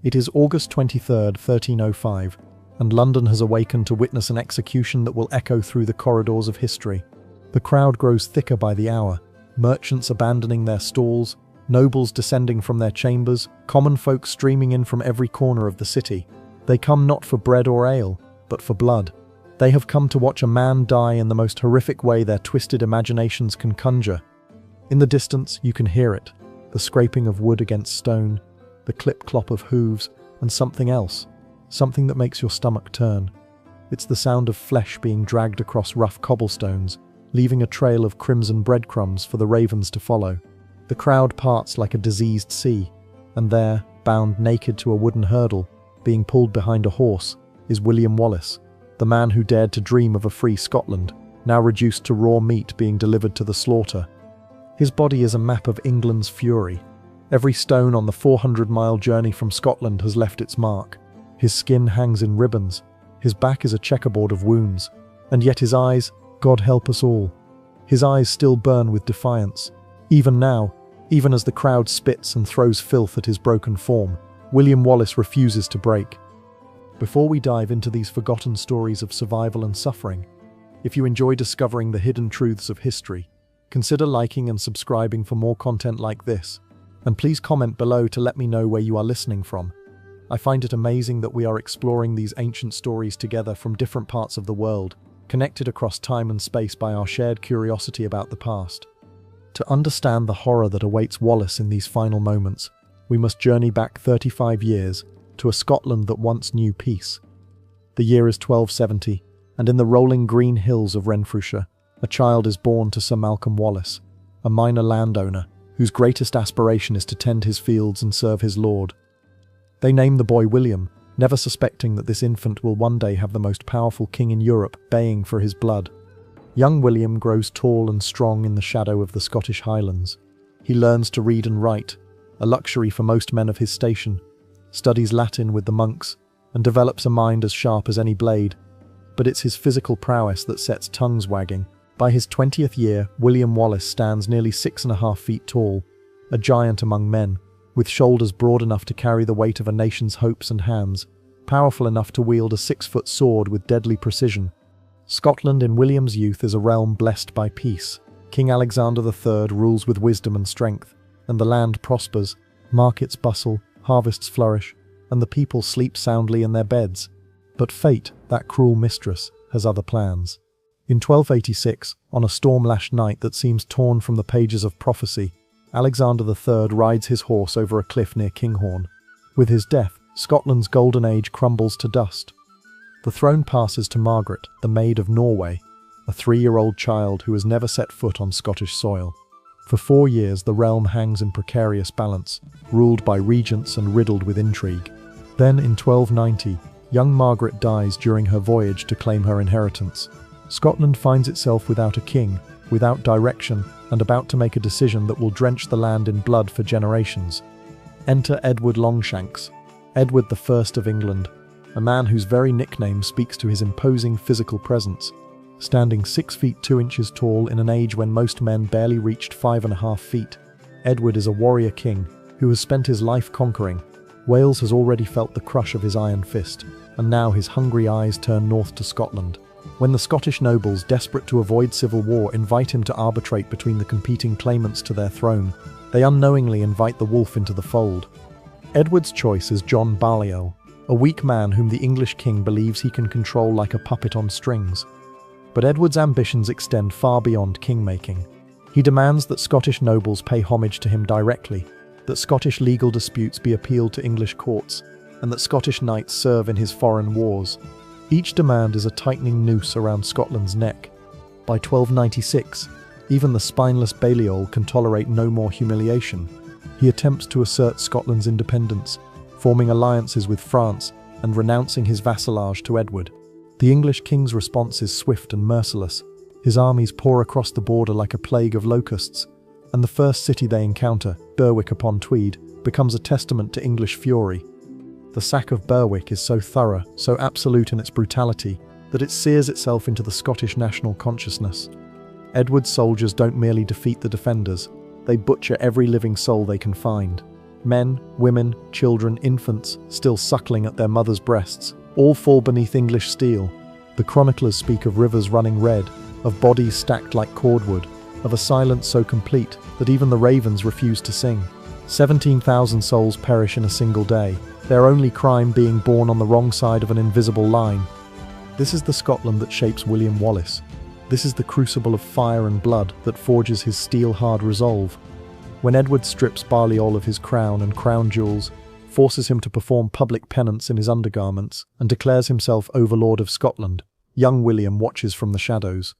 It is August 23rd, 1305, and London has awakened to witness an execution that will echo through the corridors of history. The crowd grows thicker by the hour, merchants abandoning their stalls, nobles descending from their chambers, common folk streaming in from every corner of the city. They come not for bread or ale, but for blood. They have come to watch a man die in the most horrific way their twisted imaginations can conjure. In the distance, you can hear it, the scraping of wood against stone, the clip-clop of hooves, and something else, something that makes your stomach turn. It's the sound of flesh being dragged across rough cobblestones, leaving a trail of crimson breadcrumbs for the ravens to follow. The crowd parts like a diseased sea, and there, bound naked to a wooden hurdle, being pulled behind a horse, is William Wallace, the man who dared to dream of a free Scotland, now reduced to raw meat being delivered to the slaughter. His body is a map of England's fury. Every stone on the 400-mile journey from Scotland has left its mark. His skin hangs in ribbons, his back is a checkerboard of wounds, and yet his eyes, God help us all. His eyes still burn with defiance. Even now, even as the crowd spits and throws filth at his broken form, William Wallace refuses to break. Before we dive into these forgotten stories of survival and suffering, if you enjoy discovering the hidden truths of history, consider liking and subscribing for more content like this. And please comment below to let me know where you are listening from. I find it amazing that we are exploring these ancient stories together from different parts of the world, connected across time and space by our shared curiosity about the past. To understand the horror that awaits Wallace in these final moments, we must journey back 35 years to a Scotland that once knew peace. The year is 1270, and in the rolling green hills of Renfrewshire, a child is born to Sir Malcolm Wallace, a minor landowner whose greatest aspiration is to tend his fields and serve his lord. They name the boy William, never suspecting that this infant will one day have the most powerful king in Europe baying for his blood. Young William grows tall and strong in the shadow of the Scottish Highlands. He learns to read and write, a luxury for most men of his station, studies Latin with the monks, and develops a mind as sharp as any blade. But it's his physical prowess that sets tongues wagging. By his 20th year, William Wallace stands nearly 6.5 feet tall, a giant among men, with shoulders broad enough to carry the weight of a nation's hopes and hands, powerful enough to wield a 6-foot sword with deadly precision. Scotland in William's youth is a realm blessed by peace. King Alexander III rules with wisdom and strength, and the land prospers, markets bustle, harvests flourish, and the people sleep soundly in their beds. But fate, that cruel mistress, has other plans. In 1286, on a storm-lashed night that seems torn from the pages of prophecy, Alexander III rides his horse over a cliff near Kinghorn. With his death, Scotland's golden age crumbles to dust. The throne passes to Margaret, the Maid of Norway, a 3-year-old child who has never set foot on Scottish soil. For 4 years, the realm hangs in precarious balance, ruled by regents and riddled with intrigue. Then, in 1290, young Margaret dies during her voyage to claim her inheritance. Scotland finds itself without a king, without direction, and about to make a decision that will drench the land in blood for generations. Enter Edward Longshanks, Edward I of England, a man whose very nickname speaks to his imposing physical presence. Standing 6 feet 2 inches tall in an age when most men barely reached 5.5 feet, Edward is a warrior king who has spent his life conquering. Wales has already felt the crush of his iron fist, and now his hungry eyes turn north to Scotland. When the Scottish nobles, desperate to avoid civil war, invite him to arbitrate between the competing claimants to their throne, they unknowingly invite the wolf into the fold. Edward's choice is John Balliol, a weak man whom the English king believes he can control like a puppet on strings. But Edward's ambitions extend far beyond king-making. He demands that Scottish nobles pay homage to him directly, that Scottish legal disputes be appealed to English courts, and that Scottish knights serve in his foreign wars. Each demand is a tightening noose around Scotland's neck. By 1296, even the spineless Balliol can tolerate no more humiliation. He attempts to assert Scotland's independence, forming alliances with France and renouncing his vassalage to Edward. The English king's response is swift and merciless. His armies pour across the border like a plague of locusts, and the first city they encounter, Berwick-upon-Tweed, becomes a testament to English fury. The sack of Berwick is so thorough, so absolute in its brutality, that it sears itself into the Scottish national consciousness. Edward's soldiers don't merely defeat the defenders, they butcher every living soul they can find. Men, women, children, infants, still suckling at their mothers' breasts, all fall beneath English steel. The chroniclers speak of rivers running red, of bodies stacked like cordwood, of a silence so complete that even the ravens refuse to sing. 17,000 souls perish in a single day, their only crime being born on the wrong side of an invisible line. This is the Scotland that shapes William Wallace. This is the crucible of fire and blood that forges his steel-hard resolve. When Edward strips Baliol of his crown and crown jewels, forces him to perform public penance in his undergarments, and declares himself overlord of Scotland, young William watches from the shadows.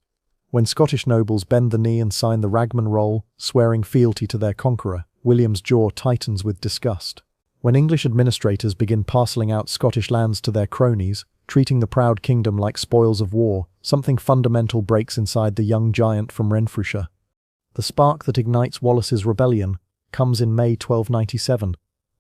When Scottish nobles bend the knee and sign the Ragman roll, swearing fealty to their conqueror, William's jaw tightens with disgust. When English administrators begin parcelling out Scottish lands to their cronies, treating the proud kingdom like spoils of war, something fundamental breaks inside the young giant from Renfrewshire. The spark that ignites Wallace's rebellion comes in May 1297,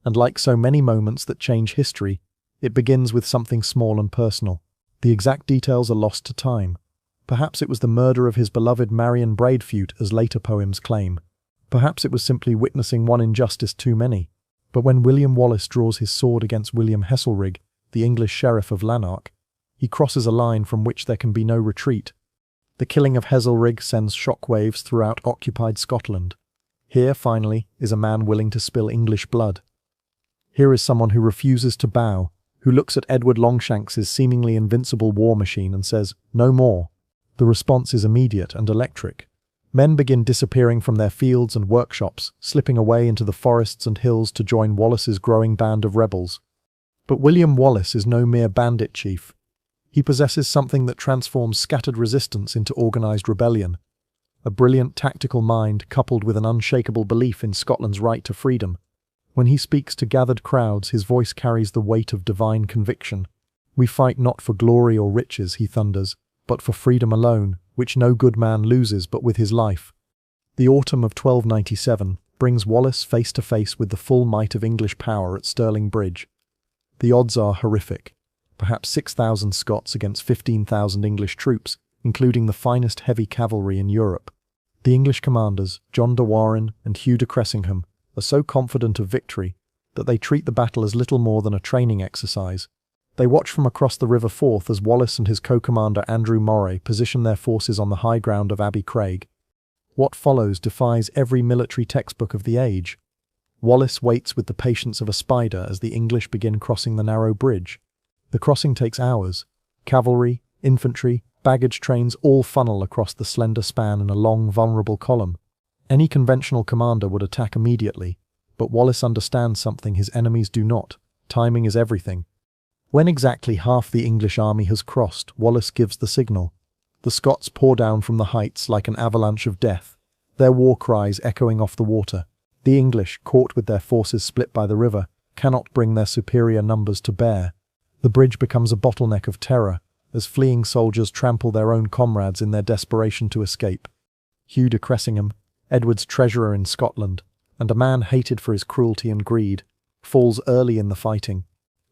and like so many moments that change history, it begins with something small and personal. The exact details are lost to time. Perhaps it was the murder of his beloved Marion Braidfute, as later poems claim. Perhaps it was simply witnessing one injustice too many. But when William Wallace draws his sword against William Heselrigg, the English sheriff of Lanark, he crosses a line from which there can be no retreat. The killing of Heselrigg sends shockwaves throughout occupied Scotland. Here, finally, is a man willing to spill English blood. Here is someone who refuses to bow, who looks at Edward Longshanks's seemingly invincible war machine and says, "No more." The response is immediate and electric. Men begin disappearing from their fields and workshops, slipping away into the forests and hills to join Wallace's growing band of rebels. But William Wallace is no mere bandit chief. He possesses something that transforms scattered resistance into organized rebellion. A brilliant tactical mind coupled with an unshakable belief in Scotland's right to freedom. When he speaks to gathered crowds, his voice carries the weight of divine conviction. "We fight not for glory or riches," he thunders, "but for freedom alone, which no good man loses but with his life." The autumn of 1297 brings Wallace face to face with the full might of English power at Stirling Bridge. The odds are horrific. Perhaps 6,000 Scots against 15,000 English troops, including the finest heavy cavalry in Europe. The English commanders, John de Warenne and Hugh de Cressingham, are so confident of victory that they treat the battle as little more than a training exercise. They watch from across the River Forth as Wallace and his co-commander Andrew Moray position their forces on the high ground of Abbey Craig. What follows defies every military textbook of the age. Wallace waits with the patience of a spider as the English begin crossing the narrow bridge. The crossing takes hours. Cavalry, infantry, baggage trains all funnel across the slender span in a long, vulnerable column. Any conventional commander would attack immediately, but Wallace understands something his enemies do not. Timing is everything. When exactly half the English army has crossed, Wallace gives the signal. The Scots pour down from the heights like an avalanche of death, their war cries echoing off the water. The English, caught with their forces split by the river, cannot bring their superior numbers to bear. The bridge becomes a bottleneck of terror, as fleeing soldiers trample their own comrades in their desperation to escape. Hugh de Cressingham, Edward's treasurer in Scotland, and a man hated for his cruelty and greed, falls early in the fighting.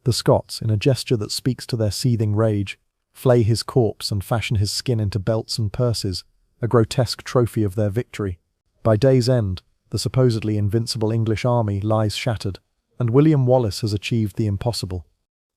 The Scots, in a gesture that speaks to their seething rage, flay his corpse and fashion his skin into belts and purses, a grotesque trophy of their victory. By day's end, the supposedly invincible English army lies shattered, and William Wallace has achieved the impossible.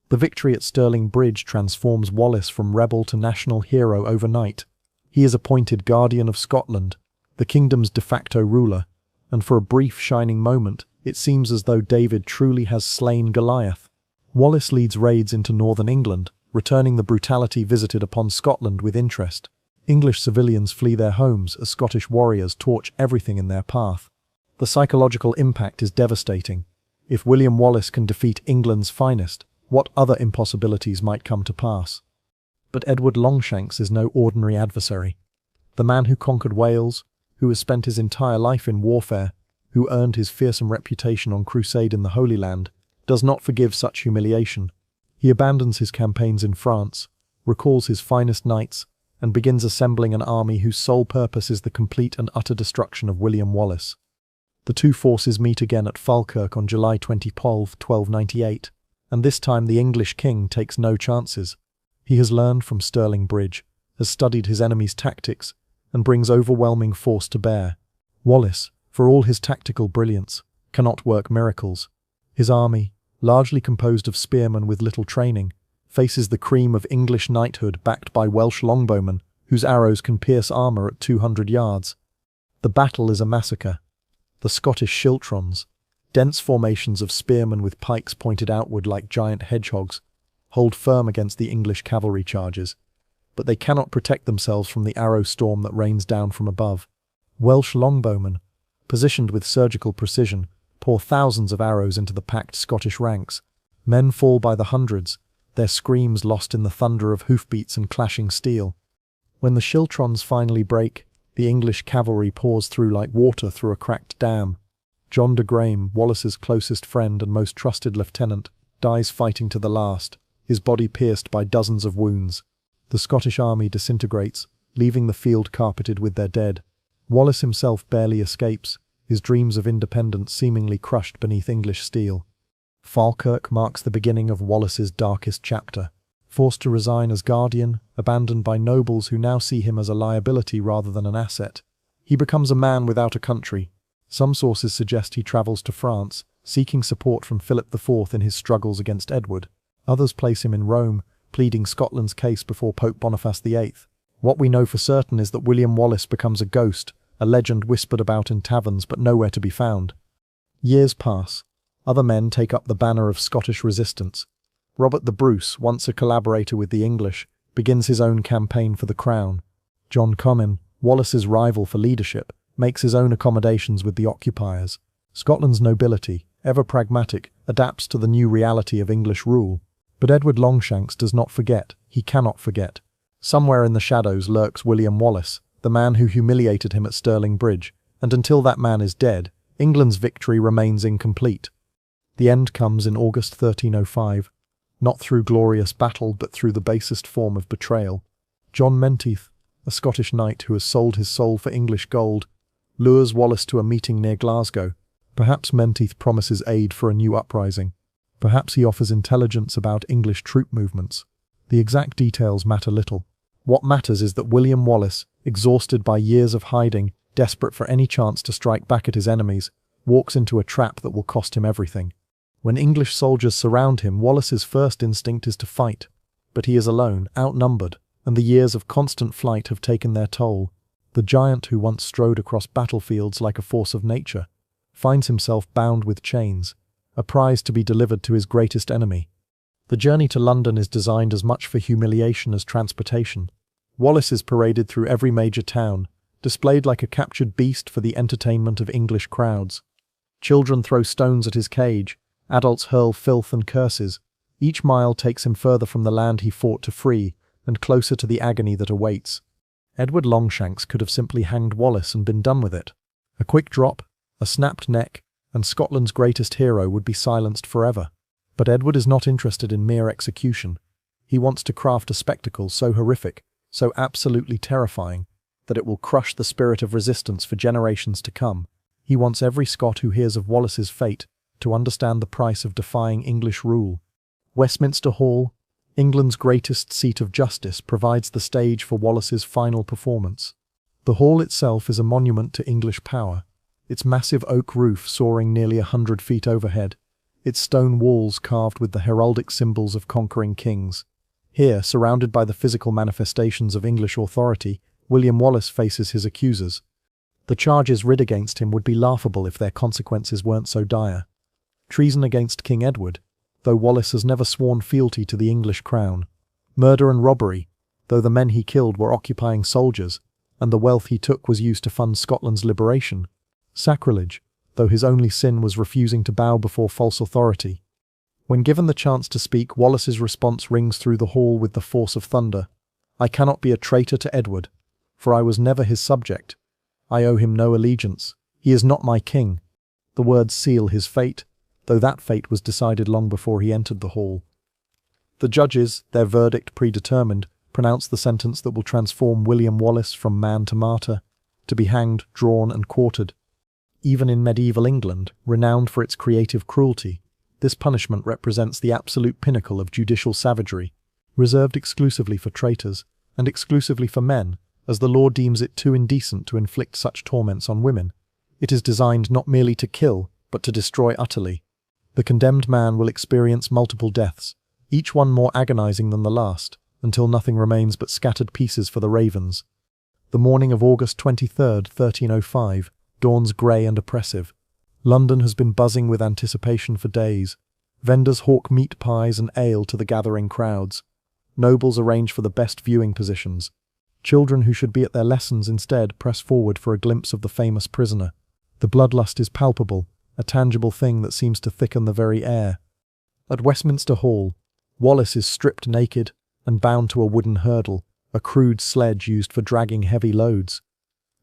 The victory at Stirling Bridge transforms Wallace from rebel to national hero overnight. He is appointed Guardian of Scotland, the kingdom's de facto ruler, and for a brief shining moment, it seems as though David truly has slain Goliath. Wallace leads raids into northern England, returning the brutality visited upon Scotland with interest. English civilians flee their homes as Scottish warriors torch everything in their path. The psychological impact is devastating. If William Wallace can defeat England's finest, what other impossibilities might come to pass? But Edward Longshanks is no ordinary adversary. The man who conquered Wales, who has spent his entire life in warfare, who earned his fearsome reputation on crusade in the Holy Land, does not forgive such humiliation. He abandons his campaigns in France, recalls his finest knights, and begins assembling an army whose sole purpose is the complete and utter destruction of William Wallace. The two forces meet again at Falkirk on July 20, 1298, and this time the English king takes no chances. He has learned from Stirling Bridge, has studied his enemy's tactics, and brings overwhelming force to bear. Wallace, for all his tactical brilliance, cannot work miracles. His army, largely composed of spearmen with little training, faces the cream of English knighthood backed by Welsh longbowmen whose arrows can pierce armour at 200 yards. The battle is a massacre. The Scottish schiltrons, dense formations of spearmen with pikes pointed outward like giant hedgehogs, hold firm against the English cavalry charges, but they cannot protect themselves from the arrow storm that rains down from above. Welsh longbowmen, positioned with surgical precision, pour thousands of arrows into the packed Scottish ranks. Men fall by the hundreds, their screams lost in the thunder of hoofbeats and clashing steel. When the schiltrons finally break, the English cavalry pours through like water through a cracked dam. John de Graham, Wallace's closest friend and most trusted lieutenant, dies fighting to the last, his body pierced by dozens of wounds. The Scottish army disintegrates, leaving the field carpeted with their dead. Wallace himself barely escapes, his dreams of independence seemingly crushed beneath English steel. Falkirk marks the beginning of Wallace's darkest chapter. Forced to resign as guardian, abandoned by nobles who now see him as a liability rather than an asset, he becomes a man without a country. Some sources suggest he travels to France, seeking support from Philip IV in his struggles against Edward. Others place him in Rome, pleading Scotland's case before Pope Boniface VIII. What we know for certain is that William Wallace becomes a ghost, a legend whispered about in taverns but nowhere to be found. Years pass. Other men take up the banner of Scottish resistance. Robert the Bruce, once a collaborator with the English, begins his own campaign for the crown. John Comyn, Wallace's rival for leadership, makes his own accommodations with the occupiers. Scotland's nobility, ever pragmatic, adapts to the new reality of English rule. But Edward Longshanks does not forget. He cannot forget. Somewhere in the shadows lurks William Wallace, the man who humiliated him at Stirling Bridge, and until that man is dead, England's victory remains incomplete. The end comes in August 1305, not through glorious battle but through the basest form of betrayal. John Menteith, a Scottish knight who has sold his soul for English gold, lures Wallace to a meeting near Glasgow. Perhaps Menteith promises aid for a new uprising. Perhaps he offers intelligence about English troop movements. The exact details matter little. What matters is that William Wallace, exhausted by years of hiding, desperate for any chance to strike back at his enemies, walks into a trap that will cost him everything. When English soldiers surround him, Wallace's first instinct is to fight. But he is alone, outnumbered, and the years of constant flight have taken their toll. The giant who once strode across battlefields like a force of nature finds himself bound with chains, a prize to be delivered to his greatest enemy. The journey to London is designed as much for humiliation as transportation. Wallace is paraded through every major town, displayed like a captured beast for the entertainment of English crowds. Children throw stones at his cage, adults hurl filth and curses. Each mile takes him further from the land he fought to free, and closer to the agony that awaits. Edward Longshanks could have simply hanged Wallace and been done with it. A quick drop, a snapped neck, and Scotland's greatest hero would be silenced forever. But Edward is not interested in mere execution. He wants to craft a spectacle so horrific, so absolutely terrifying, that it will crush the spirit of resistance for generations to come. He wants every Scot who hears of Wallace's fate to understand the price of defying English rule. Westminster Hall, England's greatest seat of justice, provides the stage for Wallace's final performance. The hall itself is a monument to English power, its massive oak roof soaring nearly 100 feet overhead, its stone walls carved with the heraldic symbols of conquering kings. Here, surrounded by the physical manifestations of English authority, William Wallace faces his accusers. The charges read against him would be laughable if their consequences weren't so dire. Treason against King Edward, though Wallace has never sworn fealty to the English crown. Murder and robbery, though the men he killed were occupying soldiers, and the wealth he took was used to fund Scotland's liberation. Sacrilege, though his only sin was refusing to bow before false authority. When given the chance to speak, Wallace's response rings through the hall with the force of thunder. I cannot be a traitor to Edward, for I was never his subject. I owe him no allegiance. He is not my king. The words seal his fate, though that fate was decided long before he entered the hall. The judges, their verdict predetermined, pronounce the sentence that will transform William Wallace from man to martyr, to be hanged, drawn, and quartered. Even in medieval England, renowned for its creative cruelty, this punishment represents the absolute pinnacle of judicial savagery, reserved exclusively for traitors, and exclusively for men, as the law deems it too indecent to inflict such torments on women. It is designed not merely to kill, but to destroy utterly. The condemned man will experience multiple deaths, each one more agonizing than the last, until nothing remains but scattered pieces for the ravens. The morning of August 23rd, 1305, dawns grey and oppressive. London has been buzzing with anticipation for days. Vendors hawk meat pies and ale to the gathering crowds. Nobles arrange for the best viewing positions. Children who should be at their lessons instead press forward for a glimpse of the famous prisoner. The bloodlust is palpable, a tangible thing that seems to thicken the very air. At Westminster Hall, Wallace is stripped naked and bound to a wooden hurdle, a crude sledge used for dragging heavy loads.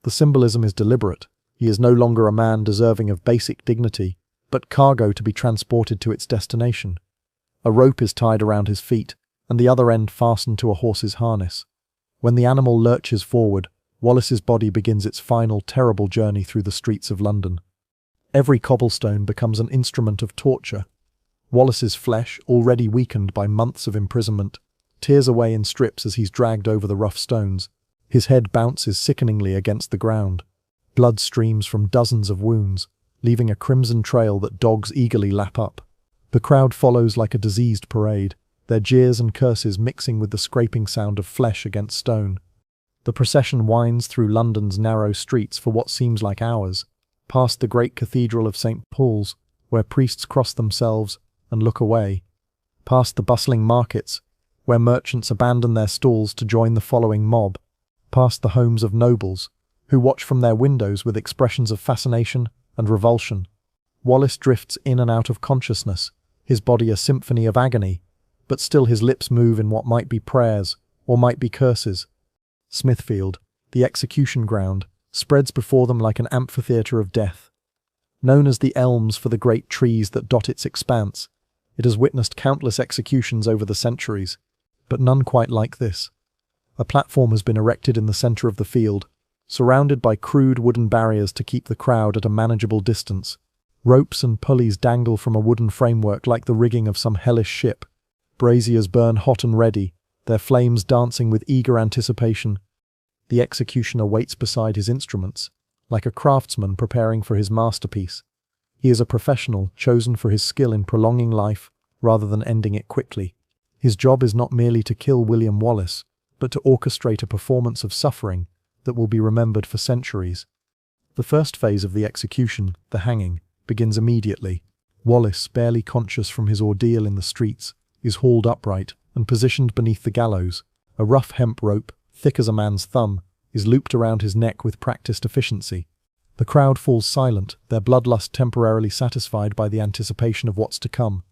The symbolism is deliberate. He is no longer a man deserving of basic dignity, but cargo to be transported to its destination. A rope is tied around his feet, and the other end fastened to a horse's harness. When the animal lurches forward, Wallace's body begins its final terrible journey through the streets of London. Every cobblestone becomes an instrument of torture. Wallace's flesh, already weakened by months of imprisonment, tears away in strips as he's dragged over the rough stones. His head bounces sickeningly against the ground. Blood streams from dozens of wounds, leaving a crimson trail that dogs eagerly lap up. The crowd follows like a diseased parade, their jeers and curses mixing with the scraping sound of flesh against stone. The procession winds through London's narrow streets for what seems like hours, past the great cathedral of St. Paul's, where priests cross themselves and look away, past the bustling markets, where merchants abandon their stalls to join the following mob, past the homes of nobles, who watch from their windows with expressions of fascination and revulsion. Wallace drifts in and out of consciousness, his body a symphony of agony, but still his lips move in what might be prayers, or might be curses. Smithfield, the execution ground, spreads before them like an amphitheatre of death. Known as the elms for the great trees that dot its expanse, it has witnessed countless executions over the centuries, but none quite like this. A platform has been erected in the centre of the field, surrounded by crude wooden barriers to keep the crowd at a manageable distance. Ropes and pulleys dangle from a wooden framework like the rigging of some hellish ship. Braziers burn hot and ready, their flames dancing with eager anticipation. The executioner waits beside his instruments, like a craftsman preparing for his masterpiece. He is a professional, chosen for his skill in prolonging life rather than ending it quickly. His job is not merely to kill William Wallace, but to orchestrate a performance of suffering that will be remembered for centuries. The first phase of the execution, the hanging, begins immediately. Wallace, barely conscious from his ordeal in the streets, is hauled upright and positioned beneath the gallows. A rough hemp rope, thick as a man's thumb, is looped around his neck with practiced efficiency. The crowd falls silent, their bloodlust temporarily satisfied by the anticipation of what's to come.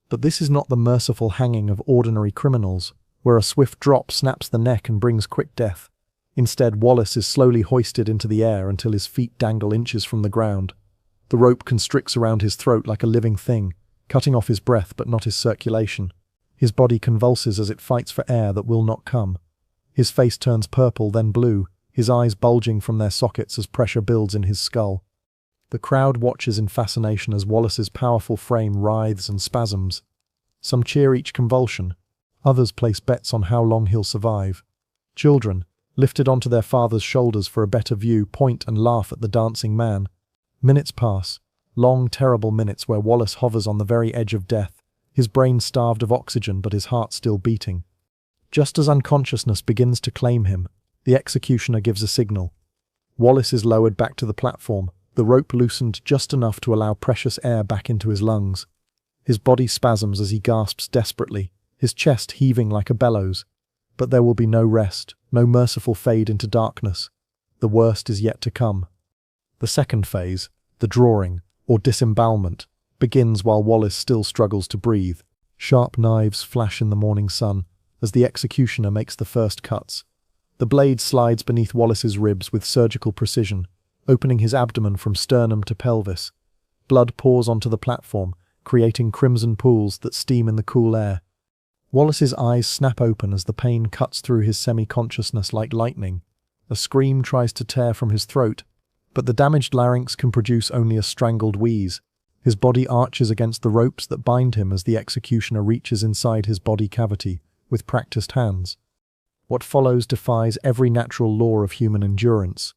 But this is not the merciful hanging of ordinary criminals, where a swift drop snaps the neck and brings quick death. Instead, Wallace is slowly hoisted into the air until his feet dangle inches from the ground. The rope constricts around his throat like a living thing, cutting off his breath but not his circulation. His body convulses as it fights for air that will not come. His face turns purple, then blue, his eyes bulging from their sockets as pressure builds in his skull. The crowd watches in fascination as Wallace's powerful frame writhes and spasms. Some cheer each convulsion. Others place bets on how long he'll survive. Children, lifted onto their father's shoulders for a better view, point and laugh at the dancing man. Minutes pass, long, terrible minutes where Wallace hovers on the very edge of death, his brain starved of oxygen but his heart still beating. Just as unconsciousness begins to claim him, the executioner gives a signal. Wallace is lowered back to the platform, the rope loosened just enough to allow precious air back into his lungs. His body spasms as he gasps desperately, his chest heaving like a bellows. But there will be no rest, no merciful fade into darkness. The worst is yet to come. The second phase, the drawing, or disembowelment, begins while Wallace still struggles to breathe. Sharp knives flash in the morning sun as the executioner makes the first cuts. The blade slides beneath Wallace's ribs with surgical precision, opening his abdomen from sternum to pelvis. Blood pours onto the platform, creating crimson pools that steam in the cool air. Wallace's eyes snap open as the pain cuts through his semi-consciousness like lightning. A scream tries to tear from his throat, but the damaged larynx can produce only a strangled wheeze. His body arches against the ropes that bind him as the executioner reaches inside his body cavity with practiced hands. What follows defies every natural law of human endurance.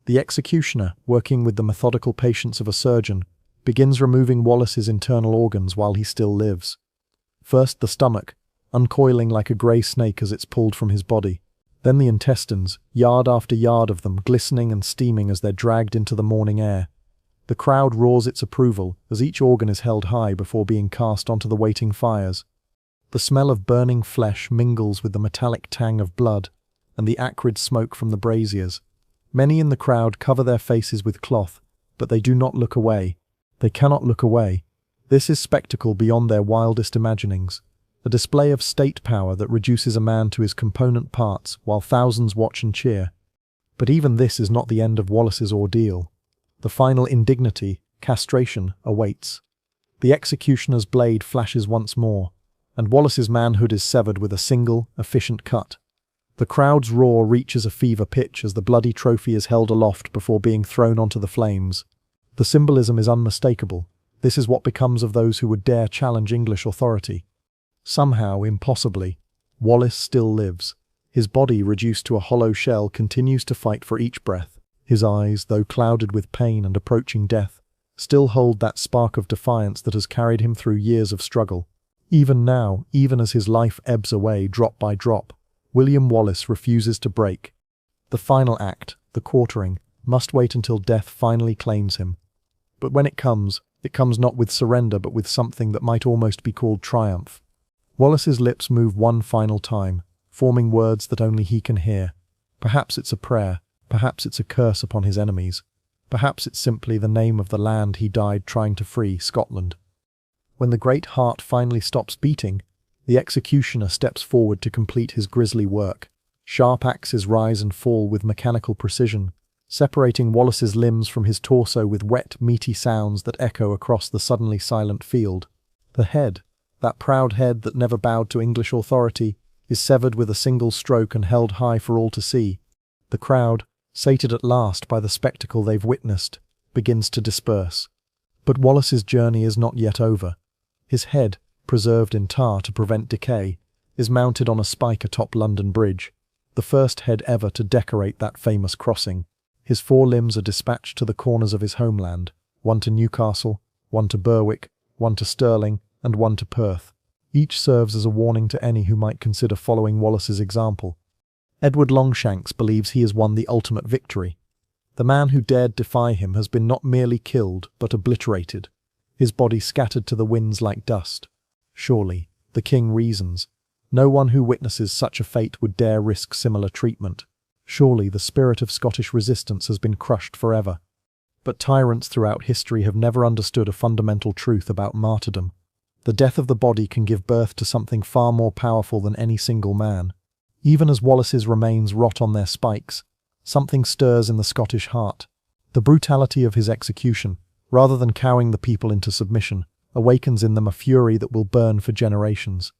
The executioner, working with the methodical patience of a surgeon, begins removing Wallace's internal organs while he still lives. First the stomach, uncoiling like a grey snake as it's pulled from his body. Then the intestines, yard after yard of them glistening and steaming as they're dragged into the morning air. The crowd roars its approval as each organ is held high before being cast onto the waiting fires. The smell of burning flesh mingles with the metallic tang of blood and the acrid smoke from the braziers. Many in the crowd cover their faces with cloth, but they do not look away. They cannot look away. This is spectacle beyond their wildest imaginings, a display of state power that reduces a man to his component parts while thousands watch and cheer. But even this is not the end of Wallace's ordeal. The final indignity, castration, awaits. The executioner's blade flashes once more, and Wallace's manhood is severed with a single, efficient cut. The crowd's roar reaches a fever pitch as the bloody trophy is held aloft before being thrown onto the flames. The symbolism is unmistakable. This is what becomes of those who would dare challenge English authority. Somehow, impossibly, Wallace still lives. His body, reduced to a hollow shell, continues to fight for each breath. His eyes, though clouded with pain and approaching death, still hold that spark of defiance that has carried him through years of struggle. Even now, even as his life ebbs away drop by drop, William Wallace refuses to break. The final act, the quartering, must wait until death finally claims him. But when it comes not with surrender but with something that might almost be called triumph. Wallace's lips move one final time, forming words that only he can hear. Perhaps it's a prayer, perhaps it's a curse upon his enemies, perhaps it's simply the name of the land he died trying to free, Scotland. When the great heart finally stops beating, the executioner steps forward to complete his grisly work. Sharp axes rise and fall with mechanical precision, separating Wallace's limbs from his torso with wet, meaty sounds that echo across the suddenly silent field. The head, that proud head that never bowed to English authority, is severed with a single stroke and held high for all to see. The crowd, sated at last by the spectacle they've witnessed, begins to disperse. But Wallace's journey is not yet over. His head, preserved in tar to prevent decay, is mounted on a spike atop London Bridge, the first head ever to decorate that famous crossing. His 4 limbs are dispatched to the corners of his homeland, one to Newcastle, one to Berwick, one to Stirling, and one to Perth. Each serves as a warning to any who might consider following Wallace's example. Edward Longshanks believes he has won the ultimate victory. The man who dared defy him has been not merely killed, but obliterated, his body scattered to the winds like dust. Surely, the king reasons, no one who witnesses such a fate would dare risk similar treatment. Surely the spirit of Scottish resistance has been crushed forever. But tyrants throughout history have never understood a fundamental truth about martyrdom. The death of the body can give birth to something far more powerful than any single man. Even as Wallace's remains rot on their spikes, something stirs in the Scottish heart. The brutality of his execution, rather than cowing the people into submission, awakens in them a fury that will burn for generations.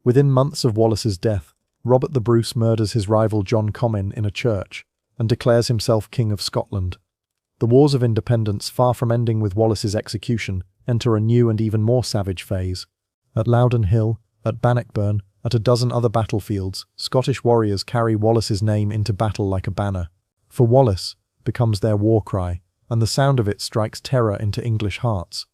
Within months of Wallace's death, Robert the Bruce murders his rival John Comyn in a church and declares himself King of Scotland. The Wars of Independence, far from ending with Wallace's execution, enter a new and even more savage phase. At Loudon Hill, at Bannockburn, at a dozen other battlefields, Scottish warriors carry Wallace's name into battle like a banner. For Wallace becomes their war cry, and the sound of it strikes terror into English hearts.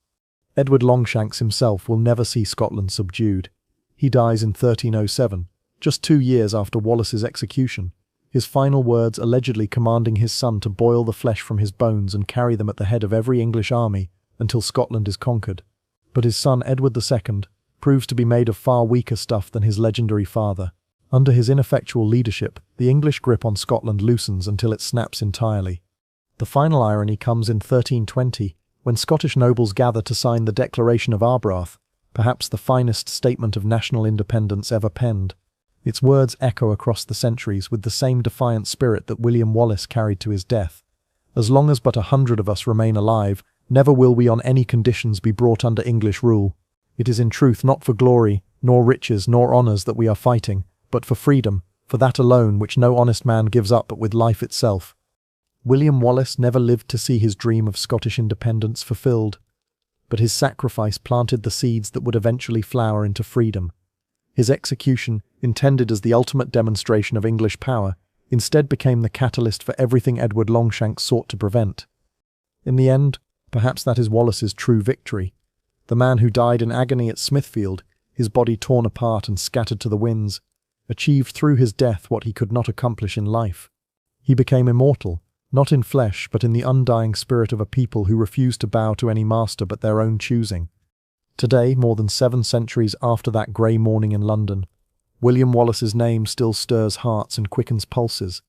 Edward Longshanks himself will never see Scotland subdued. He dies in 1307, just 2 years after Wallace's execution, his final words allegedly commanding his son to boil the flesh from his bones and carry them at the head of every English army until Scotland is conquered. But his son Edward II proves to be made of far weaker stuff than his legendary father. Under his ineffectual leadership, the English grip on Scotland loosens until it snaps entirely. The final irony comes in 1320, when Scottish nobles gather to sign the Declaration of Arbroath, perhaps the finest statement of national independence ever penned. Its words echo across the centuries with the same defiant spirit that William Wallace carried to his death. As long as but 100 of us remain alive, never will we on any conditions be brought under English rule. It is in truth not for glory, nor riches, nor honours that we are fighting, but for freedom, for that alone which no honest man gives up but with life itself. William Wallace never lived to see his dream of Scottish independence fulfilled, but his sacrifice planted the seeds that would eventually flower into freedom. His execution, intended as the ultimate demonstration of English power, instead became the catalyst for everything Edward Longshanks sought to prevent. In the end, Perhaps that is Wallace's true victory. The man who died in agony at Smithfield, his body torn apart and scattered to the winds, achieved through his death what he could not accomplish in life. He became immortal, not in flesh but in the undying spirit of a people who refused to bow to any master but their own choosing. Today, more than 7 centuries after that grey morning in London, William Wallace's name still stirs hearts and quickens pulses.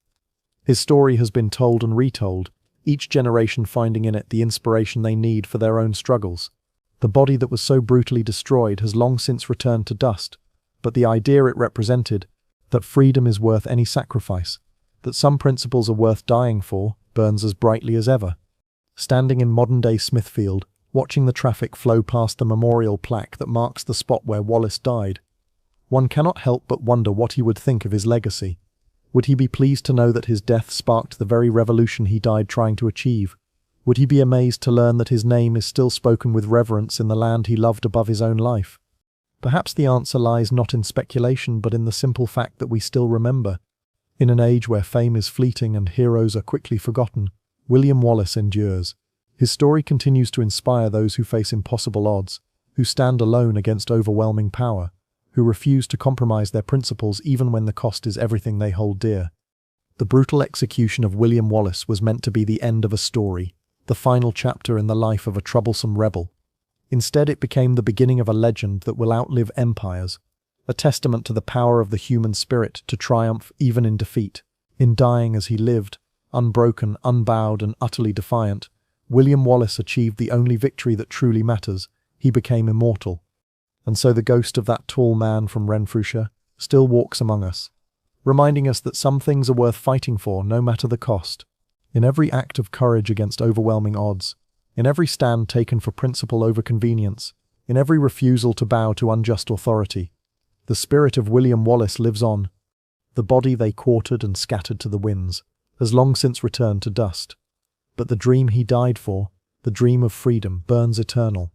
His story has been told and retold, each generation finding in it the inspiration they need for their own struggles. The body that was so brutally destroyed has long since returned to dust, but the idea it represented, that freedom is worth any sacrifice, that some principles are worth dying for, burns as brightly as ever. Standing in modern-day Smithfield, watching the traffic flow past the memorial plaque that marks the spot where Wallace died, one cannot help but wonder what he would think of his legacy. Would he be pleased to know that his death sparked the very revolution he died trying to achieve? Would he be amazed to learn that his name is still spoken with reverence in the land he loved above his own life? Perhaps the answer lies not in speculation but in the simple fact that we still remember. In an age where fame is fleeting and heroes are quickly forgotten, William Wallace endures. His story continues to inspire those who face impossible odds, who stand alone against overwhelming power, who refuse to compromise their principles even when the cost is everything they hold dear. The brutal execution of William Wallace was meant to be the end of a story, the final chapter in the life of a troublesome rebel. Instead, it became the beginning of a legend that will outlive empires, a testament to the power of the human spirit to triumph even in defeat. In dying as he lived, unbroken, unbowed, and utterly defiant, William Wallace achieved the only victory that truly matters. He became immortal. And so the ghost of that tall man from Renfrewshire still walks among us, reminding us that some things are worth fighting for no matter the cost. In every act of courage against overwhelming odds, in every stand taken for principle over convenience, in every refusal to bow to unjust authority, the spirit of William Wallace lives on. The body they quartered and scattered to the winds has long since returned to dust. But the dream he died for, the dream of freedom, burns eternal.